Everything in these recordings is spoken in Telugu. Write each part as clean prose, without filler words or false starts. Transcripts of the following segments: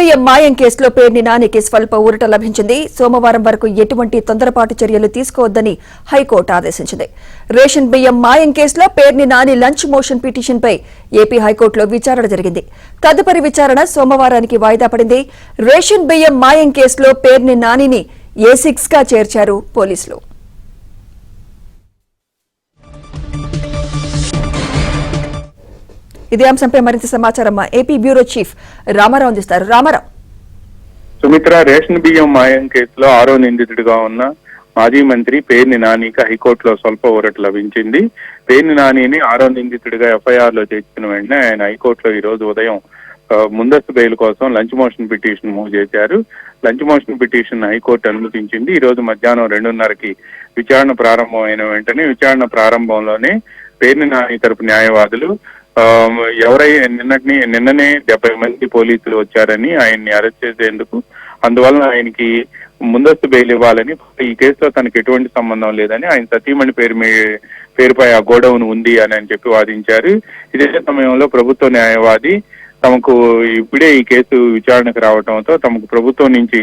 బియ్యం మాయం కేసులో పేర్ని నానికి స్వల్ప ఊరట లభించింది. సోమవారం వరకు ఎటువంటి తొందరపాటు చర్యలు తీసుకోవద్దని హైకోర్టు ఆదేశించింది. రేషన్ బియ్యం మాయం కేసులో పేర్ని నాని లంచ్ మోషన్ పిటిషన్పై ఏపీ హైకోర్టులో విచారణ జరిగింది. తదుపరి విచారణ సోమవారానికి వాయిదా పడింది. రేషన్ బియ్యం మాయం కేసులో పేర్ని నానిని A6 గా చేర్చారు పోలీసులు. ఇదే అంశంపై మరింత సమాచారం ఏపీ బ్యూరో చీఫ్ రామారావు అందిస్తారు. రామారావు. సుమిత్ర, రేషన్ బియ్యం మాయం కేసులో 6వ నిందితుడిగా ఉన్న మాజీ మంత్రి పేర్ని నానికి హైకోర్టులో స్వల్ప ఊరట లభించింది. పేర్ని నానిని 6వ నిందితుడిగా FIR లో చేర్చిన వెంటనే ఆయన హైకోర్టులో ఈ రోజు ఉదయం ముందస్తు బెయిల్ కోసం లంచ్ మోషన్ పిటిషన్ మూవ్ చేశారు. లంచ్ మోషన్ పిటిషన్ హైకోర్టు అనుమతించింది. ఈ రోజు మధ్యాహ్నం 2:30కి విచారణ ప్రారంభమైన వెంటనే విచారణ ప్రారంభంలోనే పేర్ని నాని తరపు న్యాయవాదులు నిన్ననే 70 మంది పోలీసులు వచ్చారని ఆయన్ని అరెస్ట్ చేసేందుకు, అందువలన ఆయనకి ముందస్తు బెయిల్ ఇవ్వాలని, ఈ కేసులో తనకు ఎటువంటి సంబంధం లేదని, ఆయన సతీమణి పేరుపై ఆ గోడౌన్ ఉంది అని చెప్పి వాదించారు. ఇదే సమయంలో ప్రభుత్వ న్యాయవాది తమకు ఇప్పుడే ఈ కేసు విచారణకు రావడంతో తమకు ప్రభుత్వం నుంచి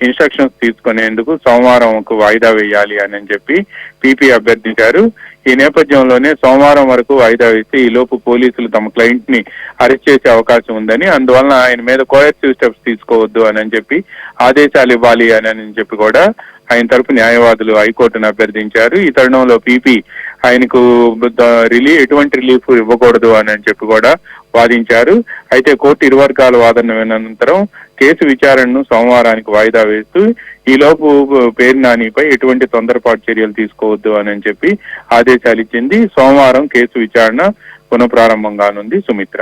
ఇన్స్ట్రక్షన్స్ తీసుకునేందుకు సోమవారం వాయిదా వేయాలి అని చెప్పి పీపీ అభ్యర్థించారు. ఈ నేపథ్యంలోనే సోమవారం వరకు వాయిదా వేసి ఈ లోపు పోలీసులు తమ క్లయింట్ ని అరెస్ట్ చేసే అవకాశం ఉందని, అందువలన ఆయన మీద కోయర్సివ్ స్టెప్స్ తీసుకోవద్దు అని చెప్పి ఆదేశాలు ఇవ్వాలి అని చెప్పి కూడా ఆయన తరపు న్యాయవాదులు హైకోర్టును అభ్యర్థించారు. ఈ తరుణంలో పీపీ ఆయనకు ఎటువంటి రిలీఫ్ ఇవ్వకూడదు అని చెప్పి కూడా వాదించారు. అయితే కోర్టు ఇరు వర్గాల వాదన అనంతరం కేసు విచారణను సోమవారానికి వాయిదా వేస్తూ ఈలోపు పేర్ని నానిపై ఎటువంటి తొందరపాటు చర్యలు తీసుకోవద్దు అని చెప్పి ఆదేశాలు ఇచ్చింది. సోమవారం కేసు విచారణ పునఃప్రారంభం కానుంది. సుమిత్ర.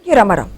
రామారావు.